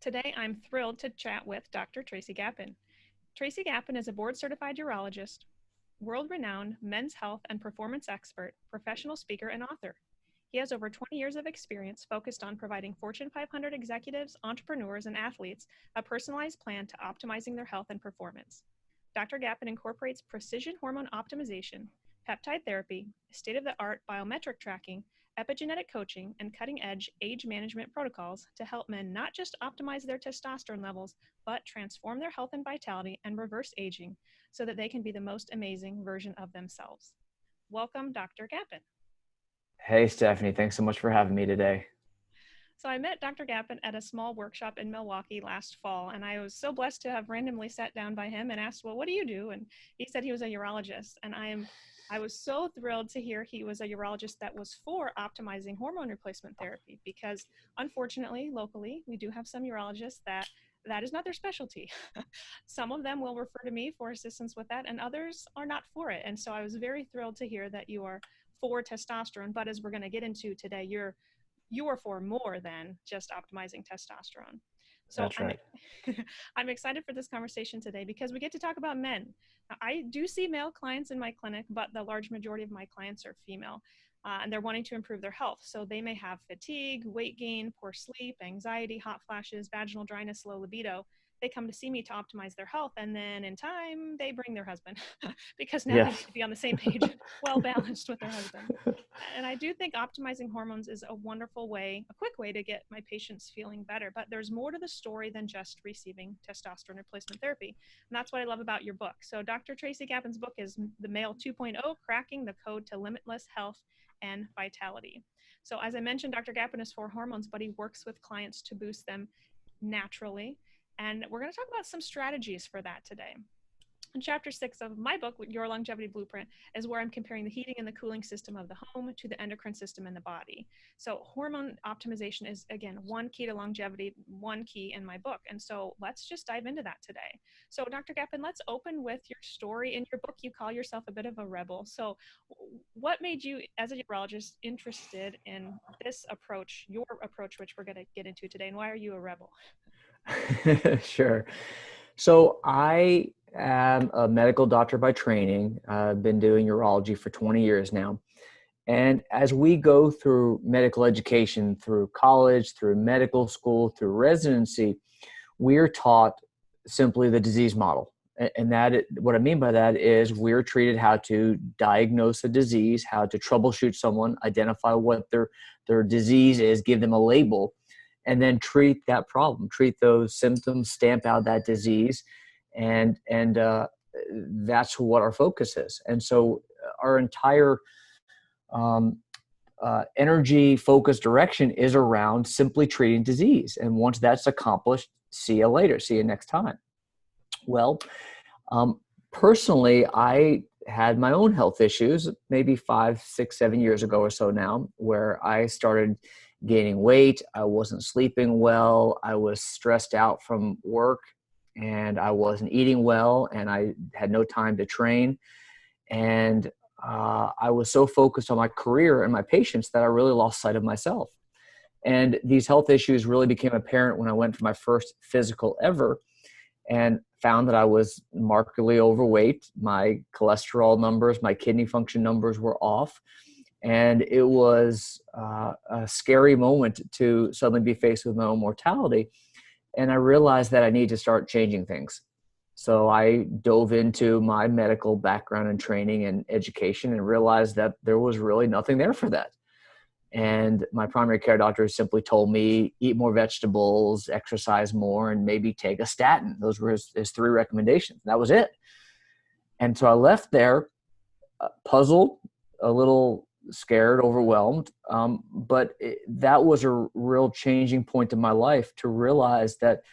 Today, I'm thrilled to chat with Dr. Tracy Gapin. Tracy Gapin is a board-certified urologist, world-renowned men's health and performance expert, professional speaker, and author. He has over 20 years of experience focused on providing Fortune 500 executives, entrepreneurs, and athletes a personalized plan to optimizing their health and performance. Dr. Gapin incorporates precision hormone optimization, peptide therapy, state-of-the-art biometric tracking, epigenetic coaching, and cutting-edge age management protocols to help men not just optimize their testosterone levels, but transform their health and vitality and reverse aging so that they can be the most amazing version of themselves. Welcome, Dr. Gapin. Hey, Stephanie, thanks so much for having me today. So I met Dr. Gapin at a small workshop in Milwaukee last fall, and I was so blessed to have randomly sat down by him and asked, well, what do you do? And he said he was a urologist, and I was so thrilled to hear he was a urologist that was for optimizing hormone replacement therapy, because unfortunately, locally, we do have some urologists that is not their specialty. Some of them will refer to me for assistance with that, and others are not for it. And so I was very thrilled to hear that you are for testosterone, but as we're going to get into today, you are for more than just optimizing testosterone. So That's right. I'm excited for this conversation today because we get to talk about men. Now, I do see male clients in my clinic, but the large majority of my clients are female, and they're wanting to improve their health. So they may have fatigue, weight gain, poor sleep, anxiety, hot flashes, vaginal dryness, low libido. They come to see me to optimize their health, and then in time they bring their husband because now they need Yes. to be on the same page, well balanced with their husband. And I do think optimizing hormones is a wonderful way, a quick way to get my patients feeling better. But there's more to the story than just receiving testosterone replacement therapy. And that's what I love about your book. So Dr. Tracy Gapin's book is The Male 2.0, Cracking the Code to Limitless Health and Vitality. So as I mentioned, Dr. Gapin is for hormones, but he works with clients to boost them naturally. And we're going to talk about some strategies for that today. In chapter 6 of my book, Your Longevity Blueprint, is where I'm comparing the heating and the cooling system of the home to the endocrine system in the body. So hormone optimization is, again, one key to longevity, one key in my book. And so let's just dive into that today. So Dr. Gapin, let's open with your story. In your book, you call yourself a bit of a rebel. So what made you, as a urologist, interested in this approach, your approach, which we're going to get into today, and why are you a rebel? Sure. So I am a medical doctor by training. I've been doing urology for 20 years now. And as we go through medical education, through college, through medical school, through residency, we're taught simply the disease model. And what I mean by that is we're treated how to diagnose a disease, how to troubleshoot someone, identify what their disease is, give them a label, and then treat that problem, treat those symptoms, stamp out that disease, and that's what our focus is. And so our entire energy focused direction is around simply treating disease. And once that's accomplished, see you later, see you next time. Well, personally, I had my own health issues maybe 5, 6, 7 years ago or so now, where I started gaining weight. I wasn't sleeping well. I was stressed out from work, and I wasn't eating well, and I had no time to train. And I was so focused on my career and my patients that I really lost sight of myself. And these health issues really became apparent when I went for my first physical ever and found that I was markedly overweight. My cholesterol numbers, my kidney function numbers were off. And it was a scary moment to suddenly be faced with my own mortality. And I realized that I need to start changing things. So I dove into my medical background and training and education and realized that there was really nothing there for that. And my primary care doctor simply told me, eat more vegetables, exercise more, and maybe take a statin. Those were his 3 recommendations. That was it. And so I left there puzzled, a little scared, overwhelmed. That was a real changing point in my life to realize that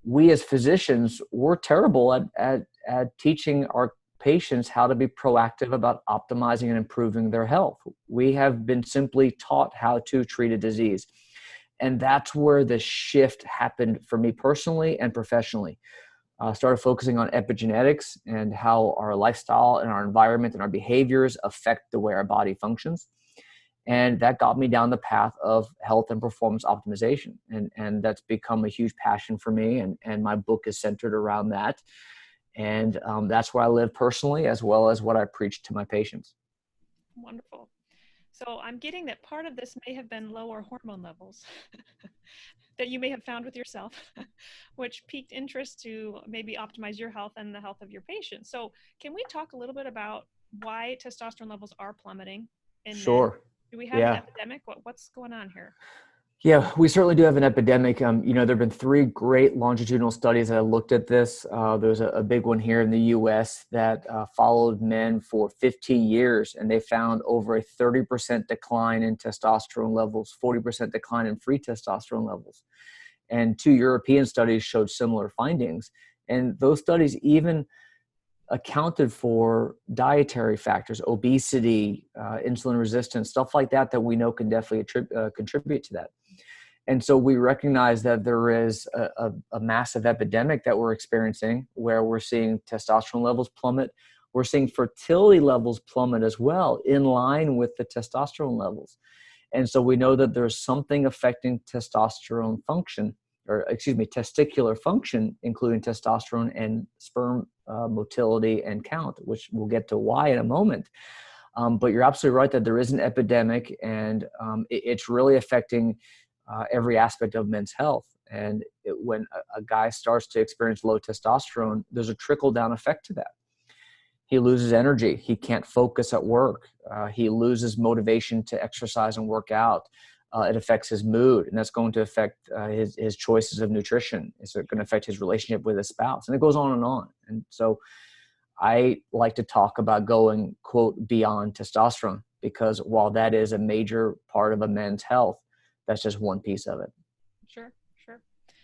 we as physicians, we're terrible at teaching our patients how to be proactive about optimizing and improving their health. We have been simply taught how to treat a disease. And that's where the shift happened for me personally and professionally. I started focusing on epigenetics and how our lifestyle and our environment and our behaviors affect the way our body functions. And that got me down the path of health and performance optimization. And that's become a huge passion for me. And my book is centered around that. And that's where I live personally, as well as what I preach to my patients. Wonderful. So I'm getting that part of this may have been lower hormone levels that you may have found with yourself, which piqued interest to maybe optimize your health and the health of your patients. So can we talk a little bit about why testosterone levels are plummeting in men? Sure. Do we have an Yeah. epidemic? What's going on here? Yeah, we certainly do have an epidemic. There have been 3 great longitudinal studies that have looked at this. There's a big one here in the U.S. that followed men for 15 years, and they found over a 30% decline in testosterone levels, 40% decline in free testosterone levels. And 2 European studies showed similar findings. And those studies even accounted for dietary factors, obesity, insulin resistance, stuff like that, that we know can definitely contribute to that. And so we recognize that there is a massive epidemic that we're experiencing where we're seeing testosterone levels plummet. We're seeing fertility levels plummet as well, in line with the testosterone levels. And so we know that there's something affecting testosterone function, or excuse me, testicular function, including testosterone and sperm motility and count, which we'll get to why in a moment. But you're absolutely right that there is an epidemic, and it's really affecting every aspect of men's health. And when a guy starts to experience low testosterone, there's a trickle down effect to that. He loses energy. He can't focus at work. He loses motivation to exercise and work out. It affects his mood, and that's going to affect his choices of nutrition. It's going to affect his relationship with his spouse, and it goes on and on. And so I like to talk about going, quote, beyond testosterone, because while that is a major part of a man's health, that's just one piece of it. Sure, sure.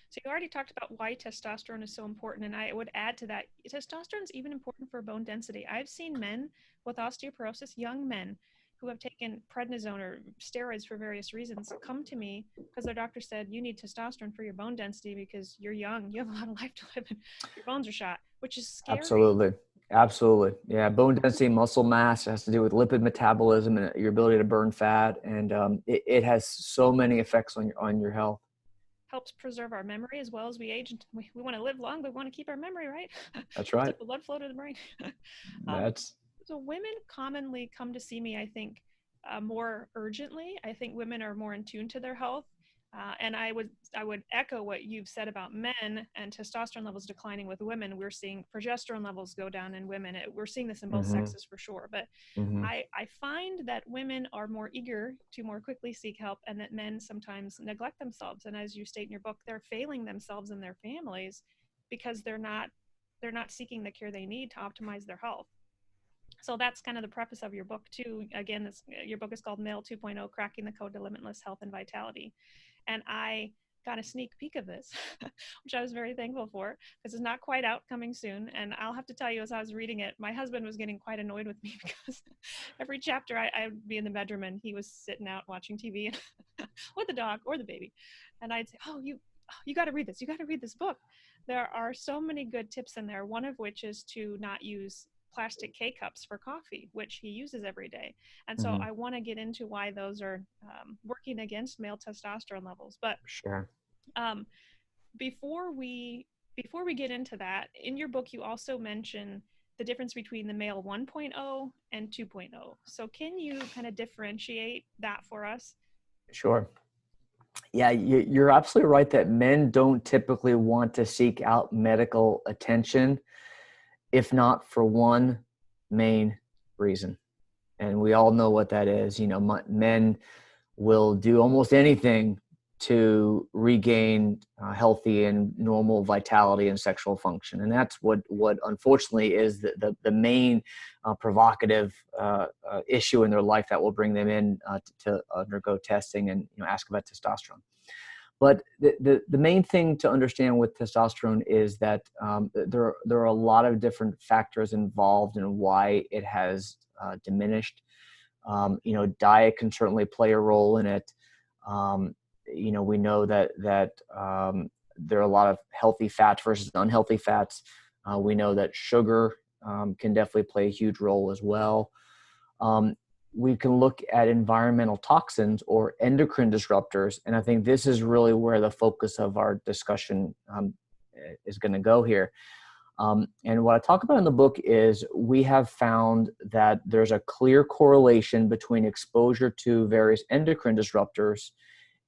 So you already talked about why testosterone is so important, and I would add to that, testosterone is even important for bone density. I've seen men with osteoporosis, young men who have taken prednisone or steroids for various reasons, come to me because their doctor said, you need testosterone for your bone density because you're young, you have a lot of life to live, and your bones are shot, which is scary. Absolutely. Absolutely. Yeah. Bone density, muscle mass has to do with lipid metabolism and your ability to burn fat. And it has so many effects on your health. Helps preserve our memory as well as we age. We want to live long, but we want to keep our memory, right? That's right. Keep the blood flow to the brain. So women commonly come to see me, I think, more urgently. I think women are more in tune to their health. And I would echo what you've said about men and testosterone levels declining with women. We're seeing progesterone levels go down in women. We're seeing this in both sexes for sure. But I find that women are more eager to more quickly seek help, and that men sometimes neglect themselves. And as you state in your book, they're failing themselves and their families because they're not seeking the care they need to optimize their health. So that's kind of the preface of your book too. Again, your book is called Male 2.0, Cracking the Code to Limitless Health and Vitality. And I got a sneak peek of this, which I was very thankful for, because it's not quite out, coming soon. And I'll have to tell you, as I was reading it, my husband was getting quite annoyed with me because every chapter I would be in the bedroom and he was sitting out watching TV with the dog or the baby. And I'd say, oh, you got to read this. You got to read this book. There are so many good tips in there, one of which is to not use plastic K-cups for coffee, which he uses every day. And so I want to get into why those are working against male testosterone levels. But sure. Before we get into that, in your book, you also mention the difference between the male 1.0 and 2.0. So can you kind of differentiate that for us? Sure. Yeah, you're absolutely right that men don't typically want to seek out medical attention, if not for one main reason. And we all know what that is. Men will do almost anything to regain healthy and normal vitality and sexual function. And that's what unfortunately is the main provocative issue in their life that will bring them in to undergo testing and ask about testosterone. But the main thing to understand with testosterone is that there are a lot of different factors involved in why it has diminished. Diet can certainly play a role in it. We know that there are a lot of healthy fats versus unhealthy fats. We know that sugar can definitely play a huge role as well. we can look at environmental toxins or endocrine disruptors. And I think this is really where the focus of our discussion is going to go here. And what I talk about in the book is we have found that there's a clear correlation between exposure to various endocrine disruptors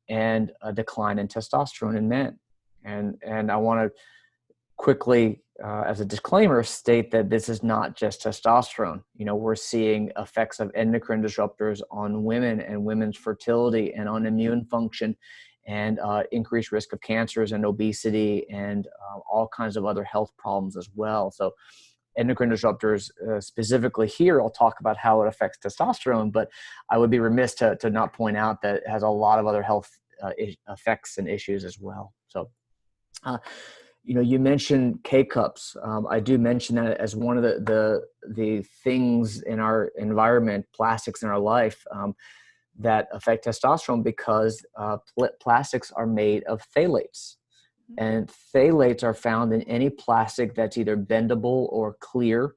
and a decline in testosterone in men. And I want to quickly, as a disclaimer, state that this is not just testosterone. You know, we're seeing effects of endocrine disruptors on women and women's fertility and on immune function and increased risk of cancers and obesity and all kinds of other health problems as well. So endocrine disruptors, specifically here, I'll talk about how it affects testosterone, but I would be remiss to not point out that it has a lot of other health effects and issues as well. So, you know, you mentioned K-cups. I do mention that as one of the things in our environment, plastics in our life, that affect testosterone because plastics are made of phthalates. And phthalates are found in any plastic that's either bendable or clear.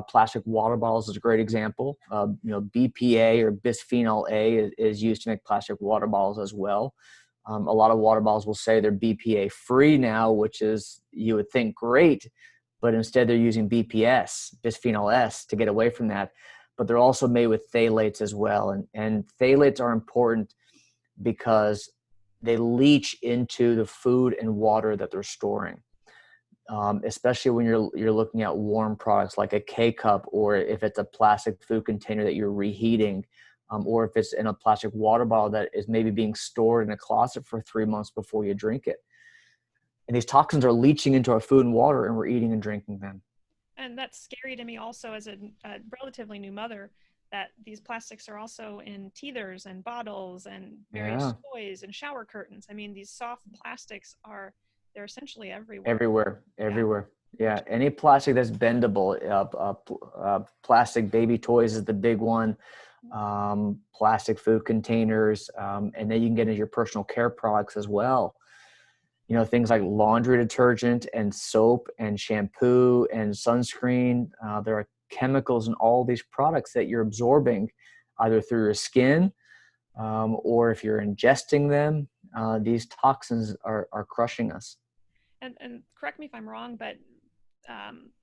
Plastic water bottles is a great example. You know, BPA or bisphenol A is used to make plastic water bottles as well. A lot of water bottles will say they're BPA free now, which is, you would think, great, but instead they're using BPS, bisphenol S, to get away from that. But they're also made with phthalates as well. And phthalates are important because they leach into the food and water that they're storing, especially when you're looking at warm products like a K-cup, or if it's a plastic food container that you're reheating, or if it's in a plastic water bottle that is maybe being stored in a closet for 3 months before you drink it. And these toxins are leaching into our food and water, and we're eating and drinking them. And that's scary to me also as a relatively new mother, that these plastics are also in teethers and bottles and various toys and shower curtains. I mean, these soft plastics they're essentially everywhere. Everywhere. Yeah. Any plastic that's bendable, plastic baby toys is the big one, plastic food containers, and then you can get into your personal care products as well. You know, things like laundry detergent and soap and shampoo and sunscreen. There are chemicals in all these products that you're absorbing either through your skin or if you're ingesting them. These toxins are crushing us. And correct me if I'm wrong, but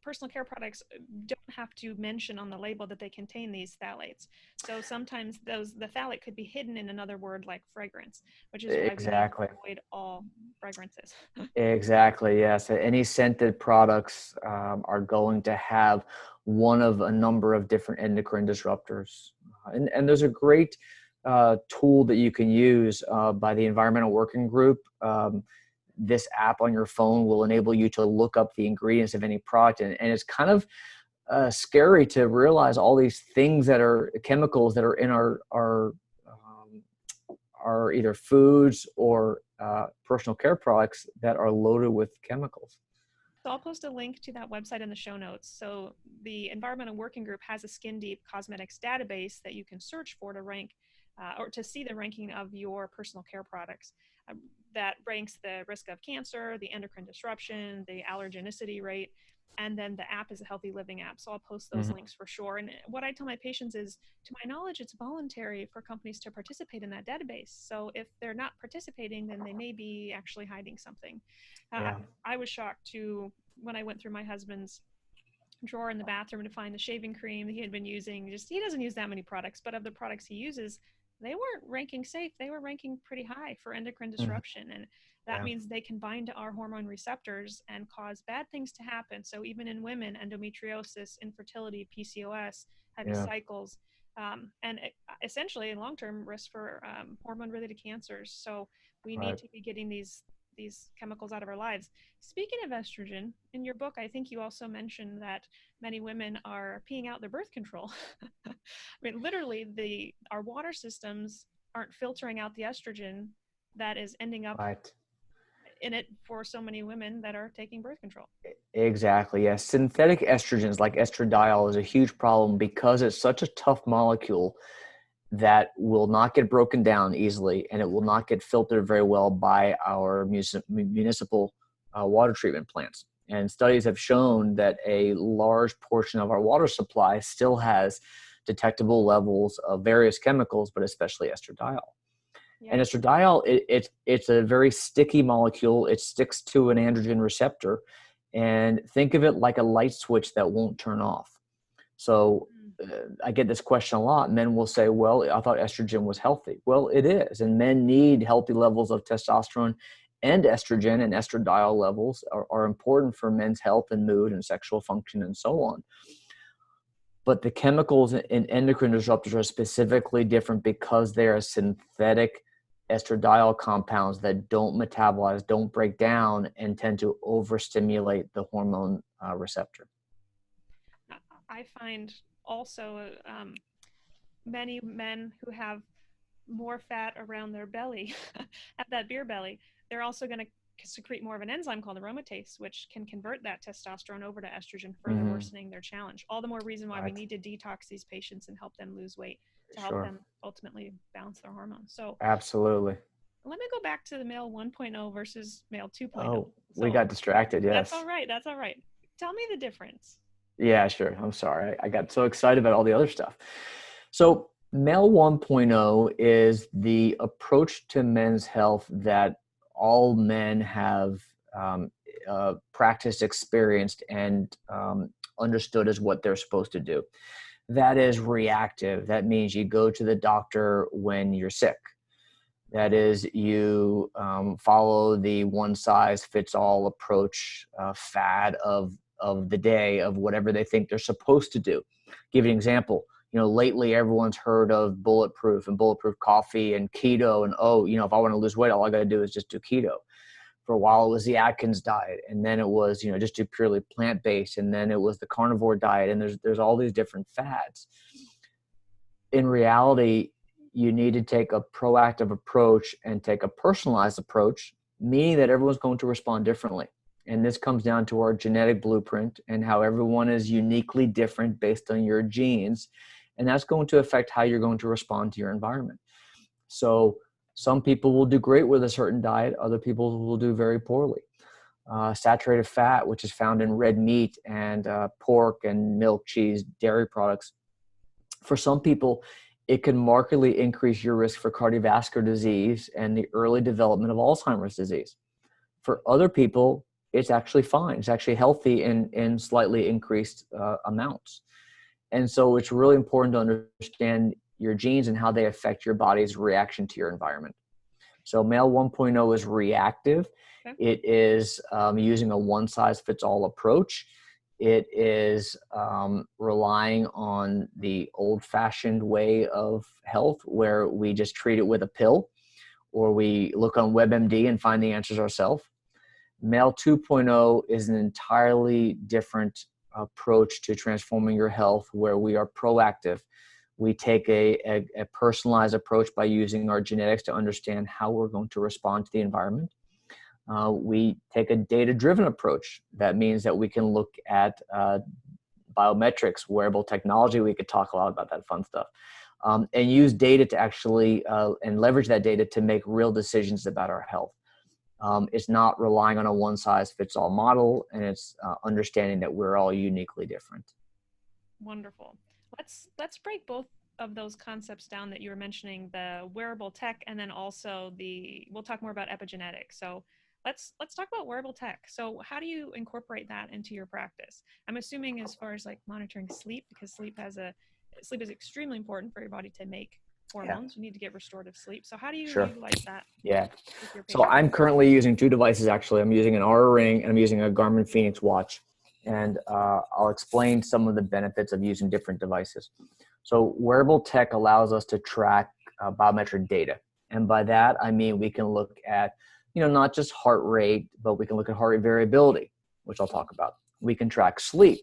personal care products don't have to mention on the label that they contain these phthalates. So sometimes the phthalate could be hidden in another word like fragrance, which is why we need to avoid all fragrances. Exactly, yes. Any scented products are going to have one of a number of different endocrine disruptors. And there's a great tool that you can use by the Environmental Working Group. This app on your phone will enable you to look up the ingredients of any product. And it's kind of scary to realize all these things that are chemicals that are in our either foods or personal care products that are loaded with chemicals. So I'll post a link to that website in the show notes. So the Environmental Working Group has a Skin Deep Cosmetics database that you can search for to rank or to see the ranking of your personal care products. That ranks the risk of cancer, the endocrine disruption, the allergenicity rate, and then the app is a healthy living app. So I'll post those links for sure. And what I tell my patients is, to my knowledge, it's voluntary for companies to participate in that database. So if they're not participating, then they may be actually hiding something. I was shocked too when I went through my husband's drawer in the bathroom to find the shaving cream that he had been using. He doesn't use that many products, but of the products he uses, they weren't ranking safe. They were ranking pretty high for endocrine disruption. And that means they can bind to our hormone receptors and cause bad things to happen. So even in women, endometriosis, infertility, PCOS, heavy cycles, and essentially in long-term risk for hormone-related cancers. So we need to be getting these chemicals out of our lives. Speaking of estrogen, in your book, I think you also mentioned that many women are peeing out their birth control. I mean, literally, our water systems aren't filtering out the estrogen that is ending up in it for so many women that are taking birth control. Exactly, yes. Synthetic estrogens like estradiol is a huge problem because it's such a tough molecule that will not get broken down easily, and it will not get filtered very well by our municipal water treatment plants. And studies have shown that a large portion of our water supply still has detectable levels of various chemicals, but especially estradiol. Yeah. And estradiol, it's a very sticky molecule. It sticks to an androgen receptor. And think of it like a light switch that won't turn off. So I get this question a lot. Men will say, well, I thought estrogen was healthy. Well, it is. And men need healthy levels of testosterone and estrogen, and estradiol levels are important for men's health and mood and sexual function and so on. But the chemicals in endocrine disruptors are specifically different because they are synthetic estradiol compounds that don't metabolize, don't break down, and tend to overstimulate the hormone receptor. I find also many men who have more fat around their belly, at that beer belly, they're also going to secrete more of an enzyme called aromatase, which can convert that testosterone over to estrogen, further worsening their challenge. All the more reason why we need to detox these patients and help them lose weight to help them ultimately balance their hormones. So absolutely. Let me go back to the male 1.0 versus male 2.0. Oh, we got distracted. Yes. That's all right. That's all right. Tell me the difference. Yeah, sure. I'm sorry. I got so excited about all the other stuff. So male 1.0 is the approach to men's health that all men have practiced, experienced, and understood as what they're supposed to do. That is reactive. That means you go to the doctor when you're sick. That is, you follow the one-size-fits-all approach fad of the day of whatever they think they're supposed to do. Give you an example. Lately everyone's heard of bulletproof and bulletproof coffee and keto, and if I want to lose weight, all I got to do is just do keto. For a while it was the Atkins diet, and then it was just do purely plant-based, and then it was the carnivore diet, and there's all these different fads. In reality, you need to take a proactive approach and take a personalized approach, meaning that everyone's going to respond differently. And this comes down to our genetic blueprint and how everyone is uniquely different based on your genes. And that's going to affect how you're going to respond to your environment. So some people will do great with a certain diet. Other people will do very poorly. Saturated fat, which is found in red meat and pork and milk, cheese, dairy products. For some people, it can markedly increase your risk for cardiovascular disease and the early development of Alzheimer's disease. For other people, it's actually fine. It's actually healthy in slightly increased amounts. And so it's really important to understand your genes and how they affect your body's reaction to your environment. So male 1.0 is reactive. Okay. It is using a one-size-fits-all approach. It is relying on the old-fashioned way of health where we just treat it with a pill, or we look on WebMD and find the answers ourselves. Male 2.0 is an entirely different approach to transforming your health where we are proactive. We take a personalized approach by using our genetics to understand how we're going to respond to the environment. We take a data-driven approach. That means that we can look at biometrics, wearable technology. We could talk a lot about that fun stuff. And use data to actually, and leverage that data to make real decisions about our health. It's not relying on a one-size-fits-all model, and it's understanding that we're all uniquely different. Wonderful. Let's break both of those concepts down that you were mentioning, the wearable tech, and then also we'll talk more about epigenetics. So let's talk about wearable tech. So how do you incorporate that into your practice? I'm assuming as far as like monitoring sleep, because sleep is extremely important for your body to make hormones. You need to get restorative sleep. So how do you utilize that? Yeah. So I'm currently using two devices, actually. I'm using an Aura Ring and I'm using a Garmin Phoenix watch. And I'll explain some of the benefits of using different devices. So wearable tech allows us to track biometric data. And by that, I mean, we can look at, not just heart rate, but we can look at heart rate variability, which I'll talk about. We can track sleep.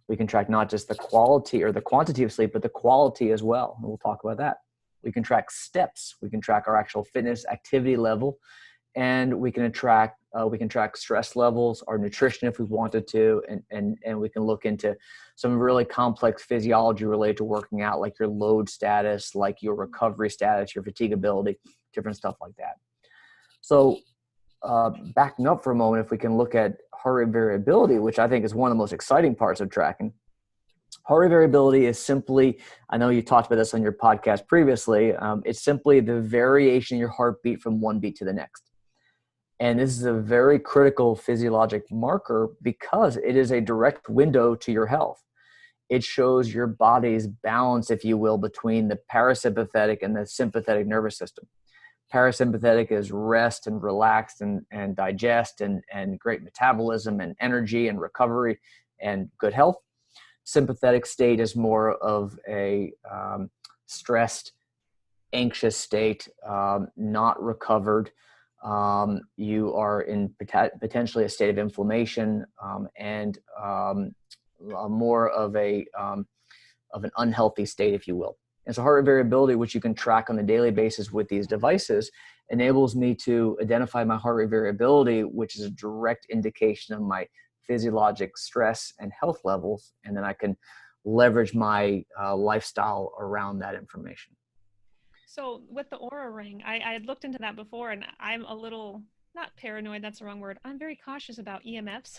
We can track not just the quality or the quantity of sleep, but the quality as well. And we'll talk about that. We can track steps. We can track our actual fitness activity level, and we can track stress levels, our nutrition if we wanted to, and we can look into some really complex physiology related to working out, like your load status, like your recovery status, your fatigability, different stuff like that. So backing up for a moment, if we can look at heart rate variability, which I think is one of the most exciting parts of tracking. Heart rate variability is simply, I know you talked about this on your podcast previously, it's simply the variation in your heartbeat from one beat to the next. And this is a very critical physiologic marker because it is a direct window to your health. It shows your body's balance, if you will, between the parasympathetic and the sympathetic nervous system. Parasympathetic is rest and relax and digest and great metabolism and energy and recovery and good health. Sympathetic state is more of a stressed, anxious state, not recovered. You are in potentially a state of inflammation and more of an unhealthy state, if you will. And so heart rate variability, which you can track on a daily basis with these devices, enables me to identify my heart rate variability, which is a direct indication of my physiologic stress and health levels. And then I can leverage my lifestyle around that information. So with the Aura Ring, I had looked into that before, and I'm a little, not paranoid, that's the wrong word. I'm very cautious about EMFs,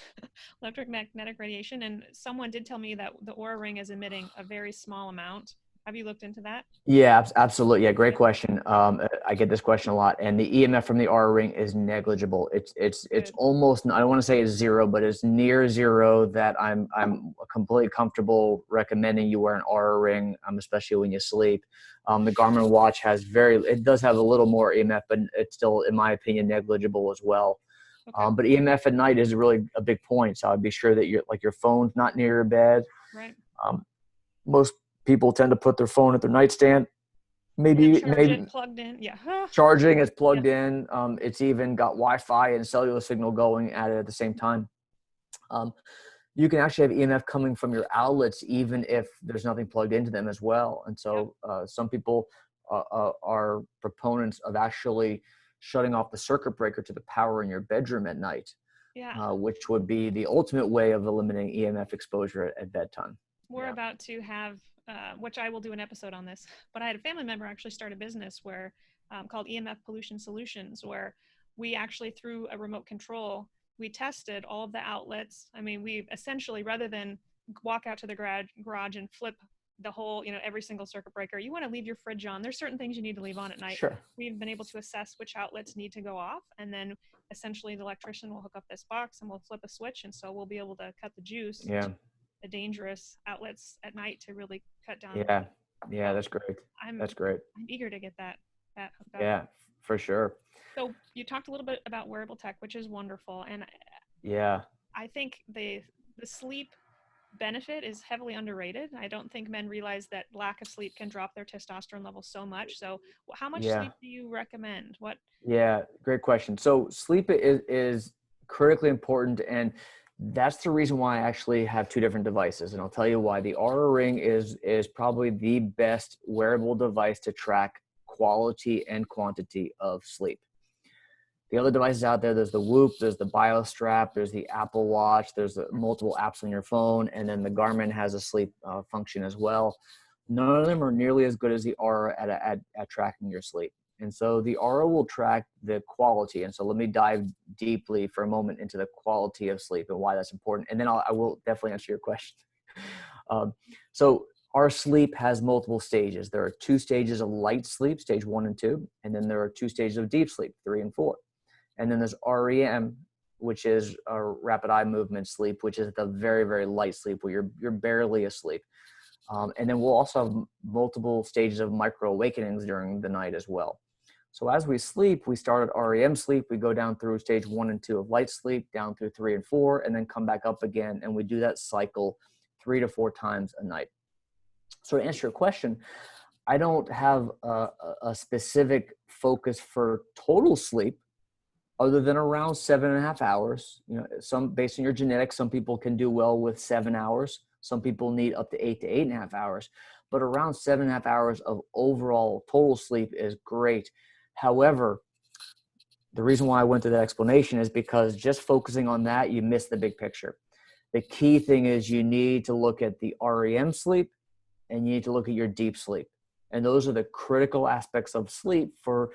electromagnetic radiation, and someone did tell me that the Aura Ring is emitting a very small amount. Have you looked into that? Yeah, absolutely. Yeah, great question. I get this question a lot, and the EMF from the Aura Ring is negligible. It's Good. almost, I don't want to say it's zero, but it's near zero. That I'm completely comfortable recommending you wear an Aura Ring, especially when you sleep. The Garmin watch it does have a little more EMF, but it's still, in my opinion, negligible as well. Okay. But EMF at night is really a big point. So I'd be sure that your phone's not near your bed. Right. Most people tend to put their phone at their nightstand. And Maybe charge it plugged in. Yeah. charging is Yeah. plugged in. It's even got Wi-Fi and cellular signal going at it at the same time. You can actually have EMF coming from your outlets even if there's nothing plugged into them as well. And so some people are proponents of actually shutting off the circuit breaker to the power in your bedroom at night, Yeah. which would be the ultimate way of eliminating EMF exposure at bedtime. We're about to have, which I will do an episode on this, but I had a family member actually start a business where called EMF Pollution Solutions, where we actually, through a remote control, we tested all of the outlets. I mean, we essentially, rather than walk out to the garage and flip the whole, every single circuit breaker, you want to leave your fridge on. There's certain things you need to leave on at night. Sure. We've been able to assess which outlets need to go off, and then essentially the electrician will hook up this box and we'll flip a switch, and so we'll be able to cut the juice. Yeah. The dangerous outlets at night to really cut down. Yeah, that's great. That's great. I'm eager to get that hooked up. Yeah, for sure. So you talked a little bit about wearable tech, which is wonderful, and yeah, I think the sleep benefit is heavily underrated. I don't think men realize that lack of sleep can drop their testosterone levels so much. So how much sleep do you recommend? Yeah, great question. So sleep is critically important, and that's the reason why I actually have two different devices, and I'll tell you why. The Aura Ring is probably the best wearable device to track quality and quantity of sleep. The other devices out there, there's the Whoop, there's the BioStrap, there's the Apple Watch, there's multiple apps on your phone, and then the Garmin has a sleep function as well. None of them are nearly as good as the Aura at tracking your sleep. And so the Aura will track the quality. And so let me dive deeply for a moment into the quality of sleep and why that's important. And then I will definitely answer your question. So our sleep has multiple stages. There are 2 stages of light sleep, stage 1 and 2. And then there are 2 stages of deep sleep, 3 and 4. And then there's REM, which is a rapid eye movement sleep, which is the very, very light sleep where you're barely asleep. And then we'll also have multiple stages of micro awakenings during the night as well. So as we sleep, we start at REM sleep. We go down through stage 1 and 2 of light sleep, down through 3 and 4, and then come back up again. And we do that cycle 3 to 4 times a night. So to answer your question, I don't have a specific focus for total sleep other than around 7.5 hours. Some based on your genetics, some people can do well with 7 hours. Some people need up to 8 to 8.5 hours, but around 7.5 hours of overall total sleep is great. However, the reason why I went through that explanation is because just focusing on that, you miss the big picture. The key thing is you need to look at the REM sleep and you need to look at your deep sleep. And those are the critical aspects of sleep for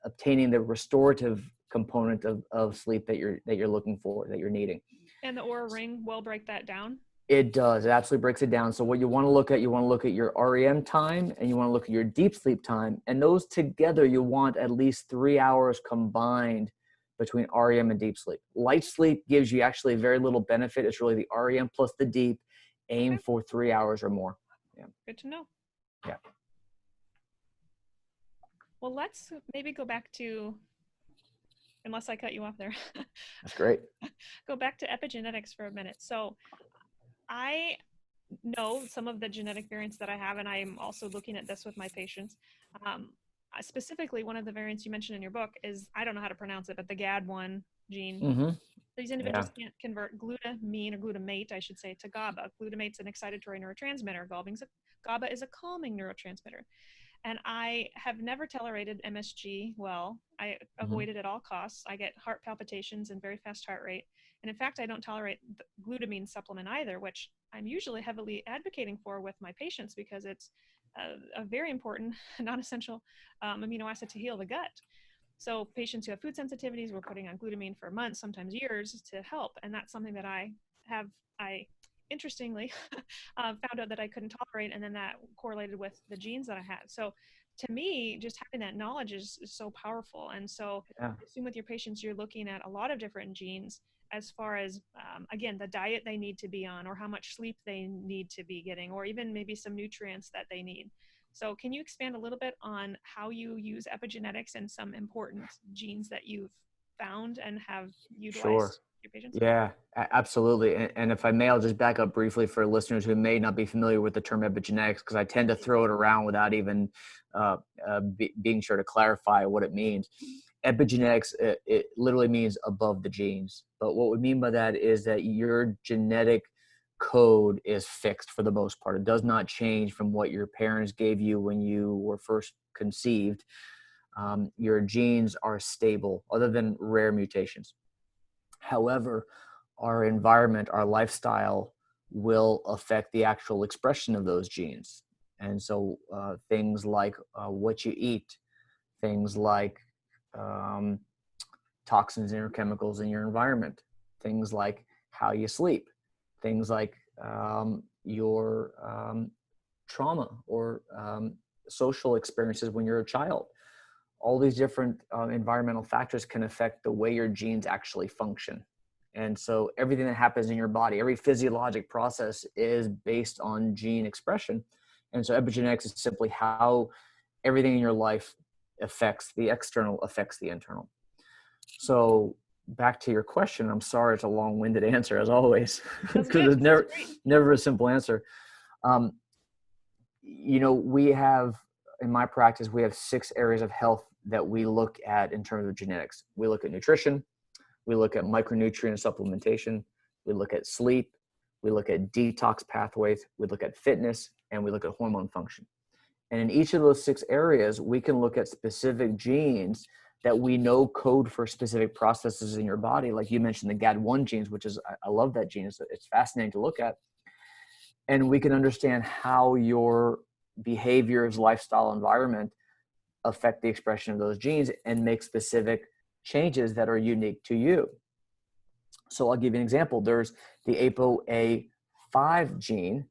obtaining the restorative component of sleep that you're looking for, that you're needing. And the Aura Ring will break that down? It does. It absolutely breaks it down. So what you want to look at, you want to look at your REM time and you want to look at your deep sleep time. And those together, you want at least 3 hours combined between REM and deep sleep. Light sleep gives you actually very little benefit. It's really the REM plus the deep. Aim Okay, for 3 hours or more. Yeah. good to know. Yeah. Well, let's maybe go back to, unless I cut you off there, That's great. go back to epigenetics for a minute. So I know some of the genetic variants that I have, and I'm also looking at this with my patients. Um, Specifically, one of the variants you mentioned in your book is, I don't know how to pronounce it, but the GAD1 gene. Mm-hmm. These Yeah. individuals can't convert glutamine, or glutamate, I should say, to GABA. Glutamate's an excitatory neurotransmitter. GABA is a calming neurotransmitter. And I have never tolerated MSG well. I Mm-hmm. avoid it at all costs. I get heart palpitations and very fast heart rate. And in fact, I don't tolerate the glutamine supplement either, which I'm usually heavily advocating for with my patients because it's a very important, non-essential amino acid to heal the gut. So patients who have food sensitivities, we're putting on glutamine for months, sometimes years, to help. And that's something that I interestingly found out that I couldn't tolerate, and then that correlated with the genes that I had. So to me, just having that knowledge is so powerful. And so Yeah. I assume with your patients, you're looking at a lot of different genes as far as, again, the diet they need to be on, or how much sleep they need to be getting, or even maybe some nutrients that they need. So can you expand a little bit on how you use epigenetics and some important genes that you've found and have Sure. utilized your patients? Yeah, absolutely. And if I may, I'll just back up briefly for listeners who may not be familiar with the term epigenetics, because I tend to throw it around without even being sure to clarify what it means. Epigenetics, it literally means above the genes. But what we mean by that is that your genetic code is fixed for the most part. It does not change from what your parents gave you when you were first conceived. Your genes are stable, other than rare mutations. However, our environment, our lifestyle will affect the actual expression of those genes. And so things like what you eat, things like um, toxins and chemicals in your environment, things like how you sleep, things like your trauma or social experiences when you're a child. All these different environmental factors can affect the way your genes actually function. And so everything that happens in your body, every physiologic process is based on gene expression. And so epigenetics is simply how everything in your life affects the external, affects the internal. So back to your question, I'm sorry it's a long-winded answer as always, That's because good. there's That's great. never a simple answer. Um, we have, in my practice, we have 6 areas of health that we look at in terms of genetics. We look at nutrition, we look at micronutrient supplementation, we look at sleep, we look at detox pathways, we look at fitness, and we look at hormone function. And in each of those 6 areas, we can look at specific genes that we know code for specific processes in your body. Like you mentioned, the GAD1 genes, which is, I love that gene. It's fascinating to look at. And we can understand how your behaviors, lifestyle, environment affect the expression of those genes and make specific changes that are unique to you. So I'll give you an example. There's the ApoA5 gene,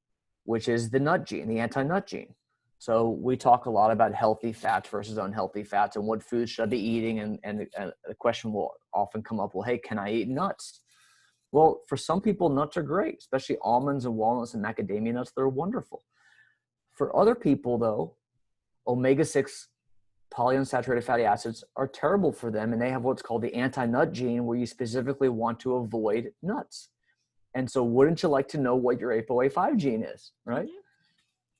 which is the nut gene, the anti-nut gene. So we talk a lot about healthy fats versus unhealthy fats and what foods should I be eating. And the question will often come up, well, hey, can I eat nuts? Well, for some people, nuts are great, especially almonds and walnuts and macadamia nuts. They're wonderful. For other people, though, omega-6 polyunsaturated fatty acids are terrible for them, and they have what's called the anti-nut gene, where you specifically want to avoid nuts. And so wouldn't you like to know what your ApoA5 gene is, right?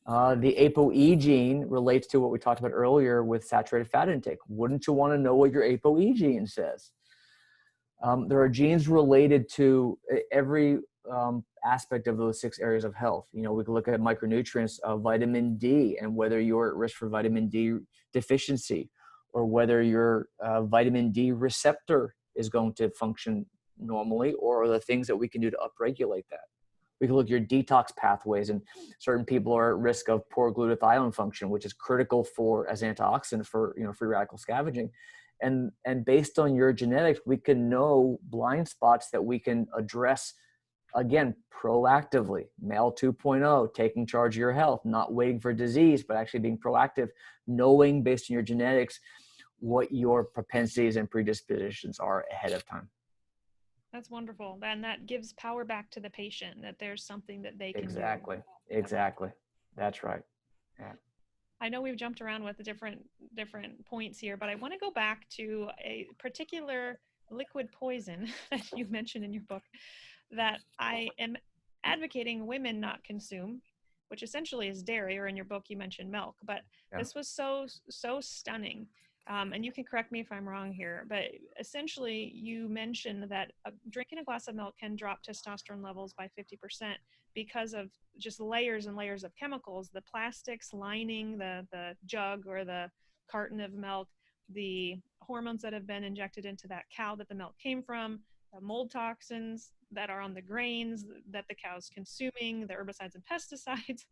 The ApoE gene relates to what we talked about earlier with saturated fat intake. Wouldn't you want to know what your ApoE gene says? There are genes related to every aspect of those 6 areas of health. We can look at micronutrients of vitamin D and whether you're at risk for vitamin D deficiency, or whether your vitamin D receptor is going to function normally, or the things that we can do to upregulate that. We can look at your detox pathways, and certain people are at risk of poor glutathione function, which is critical for as antioxidant for free radical scavenging. And based on your genetics, we can know blind spots that we can address again, proactively, male 2.0, taking charge of your health, not waiting for disease, but actually being proactive, knowing based on your genetics what your propensities and predispositions are ahead of time. That's wonderful. And that gives power back to the patient, that there's something that they can do. Exactly. That's right. Yeah. I know we've jumped around with the different points here, but I want to go back to a particular liquid poison that you mentioned in your book that I am advocating women not consume, which essentially is dairy, or in your book you mentioned milk. But Yeah. this was so stunning. And you can correct me if I'm wrong here, but essentially you mentioned that drinking a glass of milk can drop testosterone levels by 50% because of just layers and layers of chemicals, the plastics lining the jug or the carton of milk, the hormones that have been injected into that cow that the milk came from, the mold toxins that are on the grains that the cow's consuming, the herbicides and pesticides,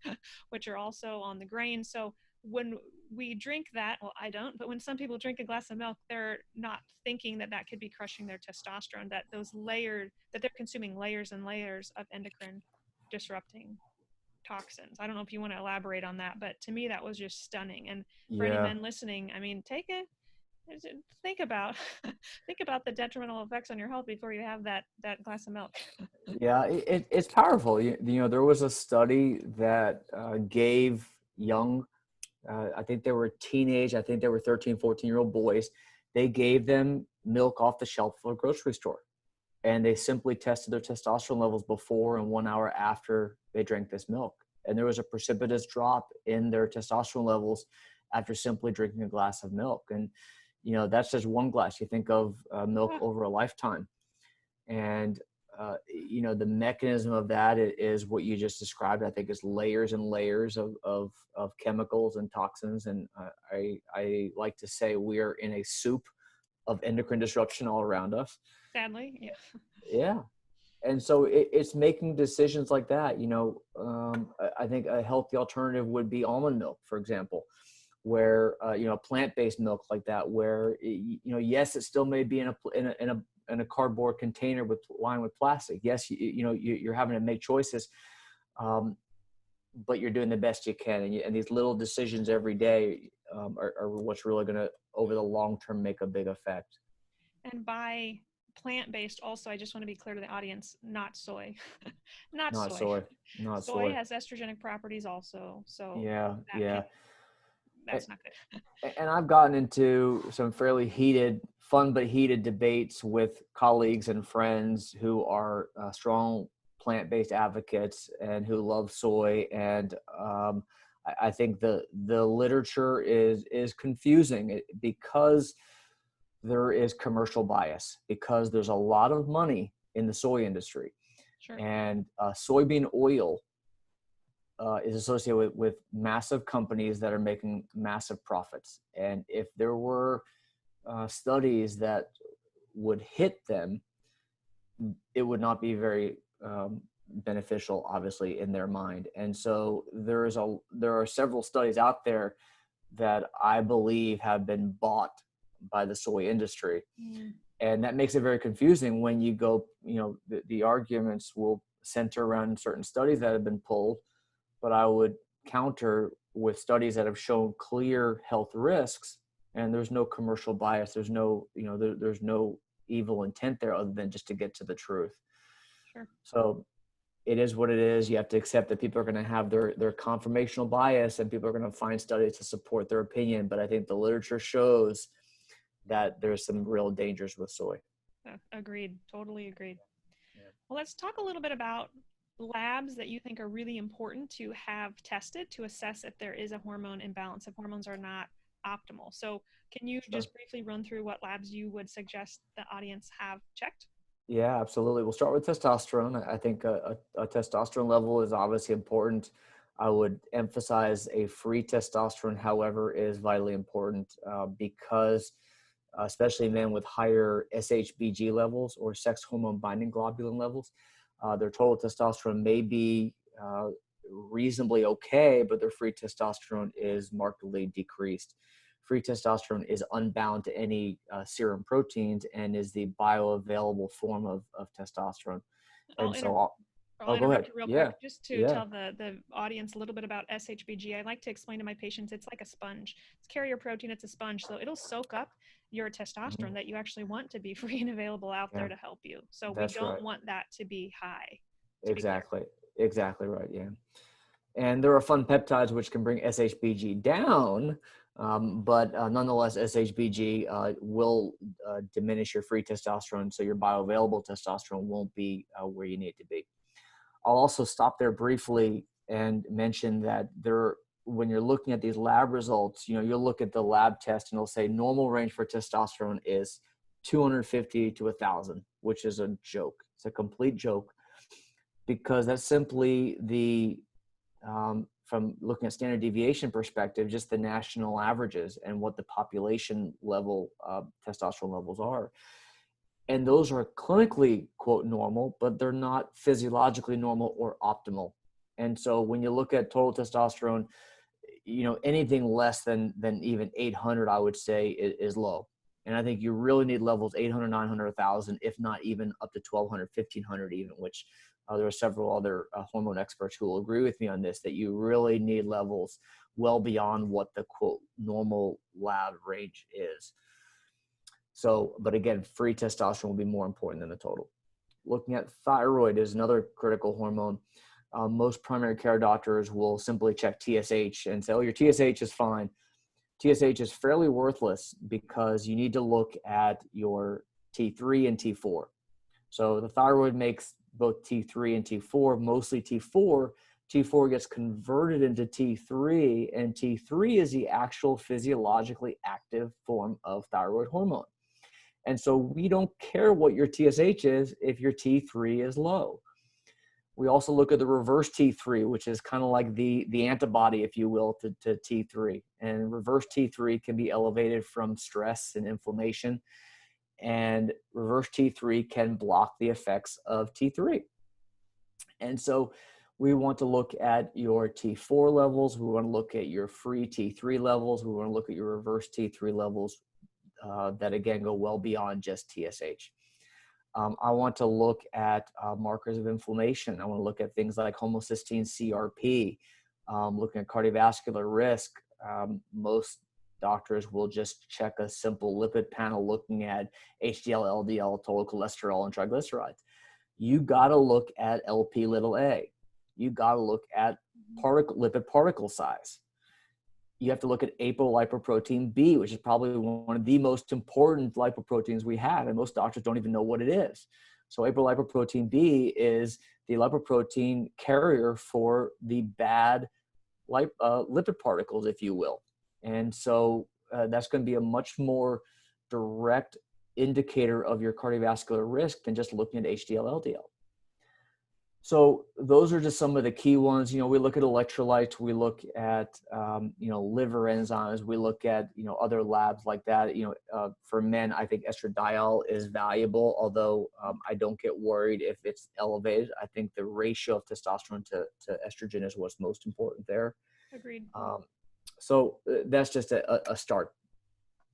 which are also on the grain. So when we drink that, well, I don't, but when some people drink a glass of milk, they're not thinking that that could be crushing their testosterone, that they're consuming layers and layers of endocrine disrupting toxins. I don't know if you want to elaborate on that, but to me that was just stunning. And for any men listening, I mean, think about think about the detrimental effects on your health before you have that glass of milk. Yeah, it's powerful. There was a study that gave young, I think they were teenage, I think they were 13, 14-year-old boys. They gave them milk off the shelf of a grocery store. And they simply tested their testosterone levels before and 1 hour after they drank this milk. And there was a precipitous drop in their testosterone levels after simply drinking a glass of milk. And, that's just one glass. You think of milk over a lifetime. And, the mechanism of that is what you just described. I think is layers and layers of chemicals and toxins. And I like to say we are in a soup of endocrine disruption all around us. Sadly, yeah. Yeah. And so it's making decisions like that. I think a healthy alternative would be almond milk, for example, where, plant-based milk like that, where, yes, it still may be in a cardboard container lined with plastic. Yes, you're having to make choices, but you're doing the best you can. And these little decisions every day are what's really going to, over the long term, make a big effect. And by plant-based also, I just want to be clear to the audience, not soy. Not soy. Soy has estrogenic properties also. So that's not good. And I've gotten into some fairly fun but heated debates with colleagues and friends who are strong plant-based advocates and who love soy. And I think the literature is confusing because there is commercial bias, because there's a lot of money in the soy industry. Sure. And soybean oil is associated with massive companies that are making massive profits. And if there were studies that would hit them, it would not be very beneficial, obviously, in their mind. And so there are several studies out there that I believe have been bought by the soy industry. And that makes it very confusing when you go, the arguments will center around certain studies that have been pulled, but I would counter with studies that have shown clear health risks, and there's no commercial bias. There's no, there's no evil intent there other than just to get to the truth. Sure. So it is what it is. You have to accept that people are going to have their confirmational bias, and people are going to find studies to support their opinion. But I think the literature shows that there's some real dangers with soy. Agreed. Totally agreed. Yeah. Well, let's talk a little bit about labs that you think are really important to have tested to assess if there is a hormone imbalance, if hormones are not optimal. So can you just briefly run through what labs you would suggest the audience have checked? Yeah, absolutely. We'll start with testosterone. I think a testosterone level is obviously important. I would emphasize a free testosterone, however, is vitally important because especially men with higher SHBG levels or sex hormone binding globulin levels, their total testosterone may be reasonably okay, but their free testosterone is markedly decreased. Free testosterone is unbound to any serum proteins and is the bioavailable form of testosterone. I'll Oh, go interrupt ahead. you real quick Yeah. just to Yeah. tell the audience a little bit about SHBG. I like to explain to my patients it's like a sponge. It's carrier protein, it's a sponge. So it'll soak up your Mhm. testosterone that you actually want to be free and available out Yeah. there to help you. So we That's don't right. want that to be high, to be clear. Exactly. Exactly right. Yeah. And there are fun peptides which can bring SHBG down, but nonetheless, SHBG will diminish your free testosterone, so your bioavailable testosterone won't be where you need it to be. I'll also stop there briefly and mention that when you're looking at these lab results, you'll look at the lab test and it'll say normal range for testosterone is 250 to 1,000, which is a joke. It's a complete joke because that's simply from looking at standard deviation perspective, just the national averages and what the population level testosterone levels are. And those are clinically, quote, normal, but they're not physiologically normal or optimal. And so when you look at total testosterone, anything less than even 800, I would say is low. And I think you really need levels 800, 900, 1,000, if not even up to 1,200, 1,500 even, which there are several other hormone experts who will agree with me on this, that you really need levels well beyond what the, quote, normal lab range is. So, but again, free testosterone will be more important than the total. Looking at thyroid is another critical hormone. Most primary care doctors will simply check TSH and say, oh, your TSH is fine. TSH is fairly worthless because you need to look at your T3 and T4. So the thyroid makes both T3 and T4, mostly T4. T4 gets converted into T3, and T3 is the actual physiologically active form of thyroid hormone. And so we don't care what your TSH is if your T3 is low. We also look at the reverse T3, which is kind of like the antibody, if you will, to T3. And reverse T3 can be elevated from stress and inflammation. And reverse T3 can block the effects of T3. And so we want to look at your T4 levels. We want to look at your free T3 levels. We want to look at your reverse T3 levels that, again, go well beyond just TSH. I want to look at markers of inflammation. I want to look at things like homocysteine CRP, looking at cardiovascular risk. Most doctors will just check a simple lipid panel looking at HDL, LDL, total cholesterol, and triglycerides. You got to look at LP little a. You got to look at lipid particle size. You have to look at apolipoprotein B, which is probably one of the most important lipoproteins we have, and most doctors don't even know what it is. So apolipoprotein B is the lipoprotein carrier for the bad lipid particles, if you will. And so that's going to be a much more direct indicator of your cardiovascular risk than just looking at HDL, LDL. So those are just some of the key ones. We look at electrolytes, we look at, liver enzymes, we look at, other labs like that. For men, I think estradiol is valuable, although I don't get worried if it's elevated. I think the ratio of testosterone to estrogen is what's most important there. Agreed. So that's just a start.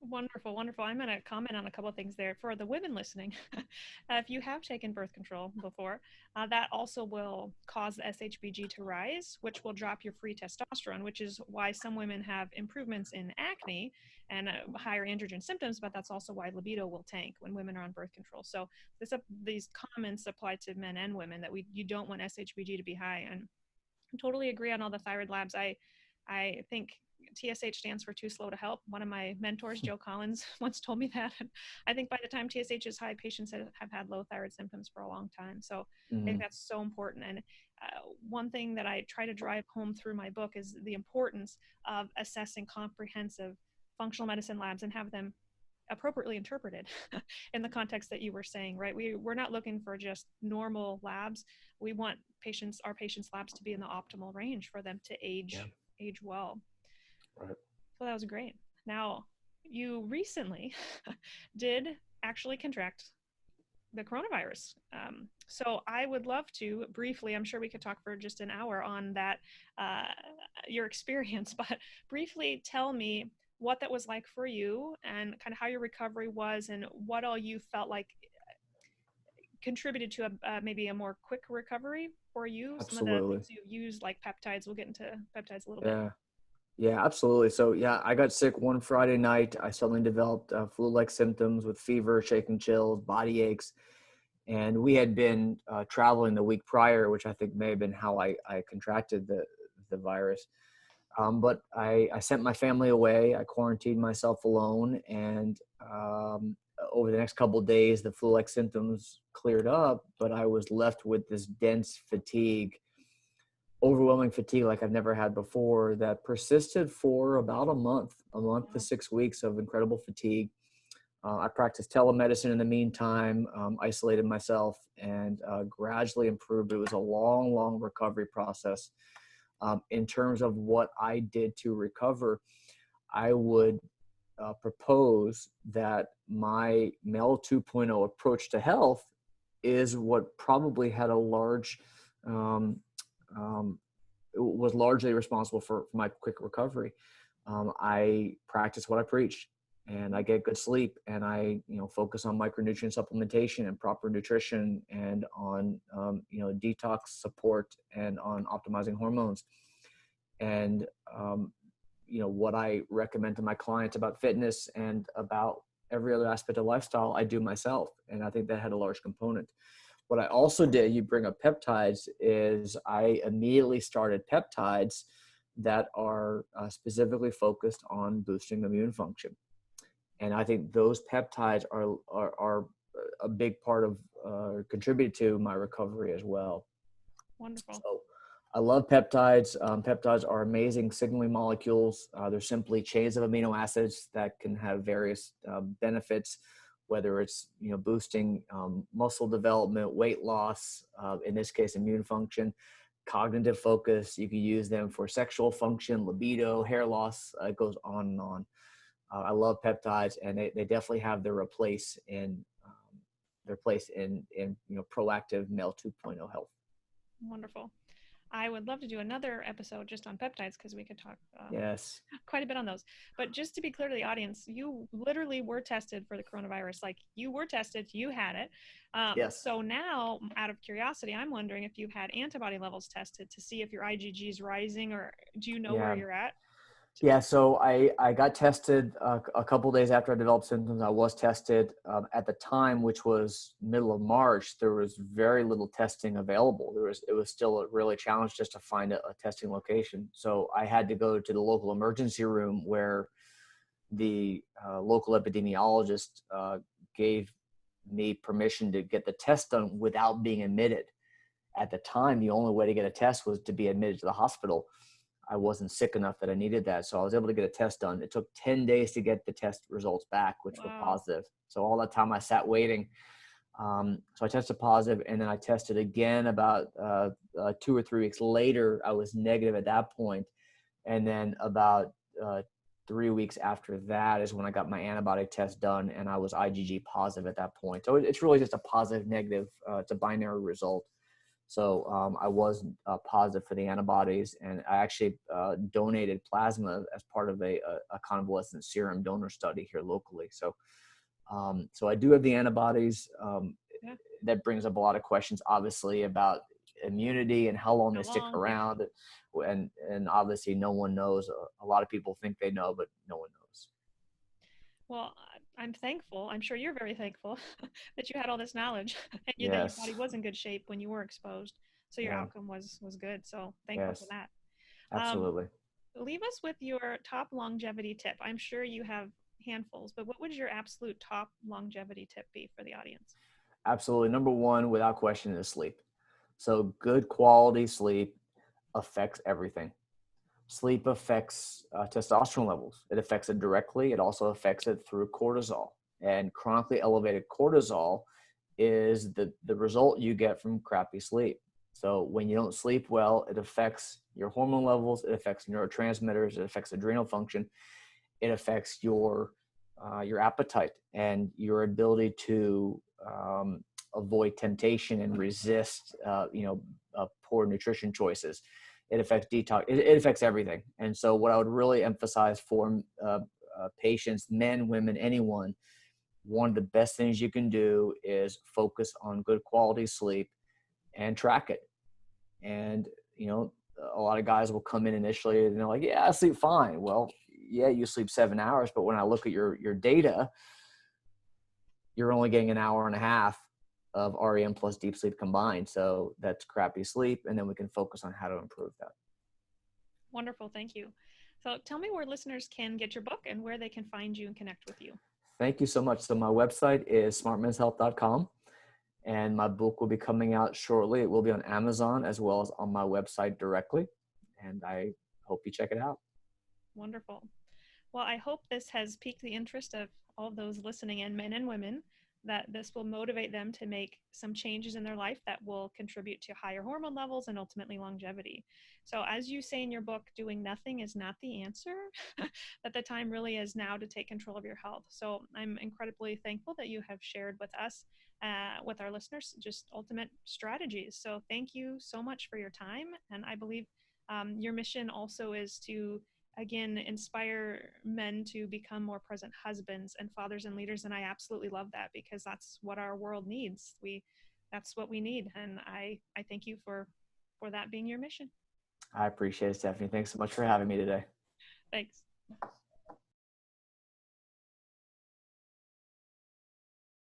Wonderful, wonderful. I'm going to comment on a couple of things there for the women listening. If you have taken birth control before, that also will cause the SHBG to rise, which will drop your free testosterone, which is why some women have improvements in acne and higher androgen symptoms, but that's also why libido will tank when women are on birth control. So these comments apply to men and women that you don't want SHBG to be high. And I totally agree on all the thyroid labs. I think TSH stands for too slow to help. One of my mentors, Joe Collins, once told me that. And I think by the time TSH is high, patients have had low thyroid symptoms for a long time. So I think that's so important. And one thing that I try to drive home through my book is the importance of assessing comprehensive functional medicine labs and have them appropriately interpreted in the context that you were saying, right? We're not looking for just normal labs. We want our patients' labs to be in the optimal range for them to age well. Right. So that was great. Now, you recently did actually contract the coronavirus. So I would love to briefly, I'm sure we could talk for just an hour on that, your experience, but briefly tell me what that was like for you and kind of how your recovery was and what all you felt like contributed to maybe a more quick recovery for you? Some of the Absolutely. things you use, like peptides, we'll get into peptides a little bit. Yeah. Yeah, absolutely. So yeah, I got sick one Friday night. I suddenly developed flu-like symptoms with fever, shaking chills, body aches. And we had been traveling the week prior, which I think may have been how I contracted the virus. But I sent my family away. I quarantined myself alone. And over the next couple of days, the flu-like symptoms cleared up, but I was left with this dense fatigue, overwhelming fatigue like I've never had before, that persisted for about a month to Wow. 6 weeks of incredible fatigue. I practiced telemedicine in the meantime, isolated myself, and gradually improved. It was a long, long recovery process. In terms of what I did to recover, I would propose that my Mel 2.0 approach to health is what probably had a large um, um, was largely responsible for my quick recovery. I practice what I preach, and I get good sleep, and I focus on micronutrient supplementation and proper nutrition, and on detox support, and on optimizing hormones. And what I recommend to my clients about fitness and about every other aspect of lifestyle, I do myself, and I think that had a large component. What I also did, you bring up peptides, is I immediately started peptides that are specifically focused on boosting immune function. And I think those peptides are a big part of contribute to my recovery as well. Wonderful. So I love peptides. Peptides are amazing signaling molecules. They're simply chains of amino acids that can have various benefits, whether it's boosting muscle development, weight loss, in this case immune function, cognitive focus. You can use them for sexual function, libido, hair loss. It goes on and on. I love peptides, and they definitely have their place in proactive Mel 2.0 health. Wonderful. I would love to do another episode just on peptides because we could talk Yes. quite a bit on those. But just to be clear to the audience, you literally were tested for the coronavirus. Like, you were tested, you had it. Yes. So now, out of curiosity, I'm wondering if you've had antibody levels tested to see if your IgG is rising, or do you know where Yeah. you're at? Yeah, so I got tested a couple days after I developed symptoms. I was tested at the time, which was middle of March. There was very little testing available. It was still a really challenge just to find a testing location. So I had to go to the local emergency room, where the local epidemiologist gave me permission to get the test done without being admitted. At the time, the only way to get a test was to be admitted to the hospital. I wasn't sick enough that I needed that. So I was able to get a test done. It took 10 days to get the test results back, which were Wow. positive. So all that time I sat waiting. So I tested positive, and then I tested again about 2 or 3 weeks later. I was negative at that point. And then about 3 weeks after that is when I got my antibody test done, and I was IgG positive at that point. So it's really just a positive, negative. It's a binary result. So I was positive for the antibodies, and I actually donated plasma as part of a convalescent serum donor study here locally. So I do have the antibodies. Yeah. That brings up a lot of questions, obviously, about immunity and how long they How stick long? Yeah. around. And obviously no one knows. A lot of people think they know, but no one knows. Well, I'm thankful. I'm sure you're very thankful that you had all this knowledge and that your Yes. body was in good shape when you were exposed. So your Yeah. outcome was good. So thankful for Yes. that. Um, Absolutely. leave us with your top longevity tip. I'm sure you have handfuls, but what would your absolute top longevity tip be for the audience? Absolutely. Number one, without question, is sleep. So good quality sleep affects everything. Sleep affects testosterone levels. It affects it directly. It also affects it through cortisol. And chronically elevated cortisol is the result you get from crappy sleep. So when you don't sleep well, it affects your hormone levels. It affects neurotransmitters. It affects adrenal function. It affects your appetite and your ability to avoid temptation and resist poor nutrition choices. It affects detox. It affects everything. And so what I would really emphasize for patients, men, women, anyone, one of the best things you can do is focus on good quality sleep and track it. And, you know, a lot of guys will come in initially and they're like, yeah, I sleep fine. Well, yeah, you sleep 7 hours, but when I look at your data, you're only getting an hour and a half of REM plus deep sleep combined. So that's crappy sleep. And then we can focus on how to improve that. Wonderful. Thank you. So tell me where listeners can get your book and where they can find you and connect with you. Thank you so much. So my website is smartmenshealth.com. And my book will be coming out shortly. It will be on Amazon as well as on my website directly. And I hope you check it out. Wonderful. Well, I hope this has piqued the interest of all those listening in, men and women, that this will motivate them to make some changes in their life that will contribute to higher hormone levels and ultimately longevity. So as you say in your book, doing nothing is not the answer, that the time really is now to take control of your health. So I'm incredibly thankful that you have shared with us, with our listeners, just ultimate strategies. So thank you so much for your time. And I believe your mission also is to, again, inspire men to become more present husbands and fathers and leaders. And I absolutely love that, because that's what our world needs. That's what we need. And I thank you for that being your mission. I appreciate it, Stephanie. Thanks so much for having me today. Thanks.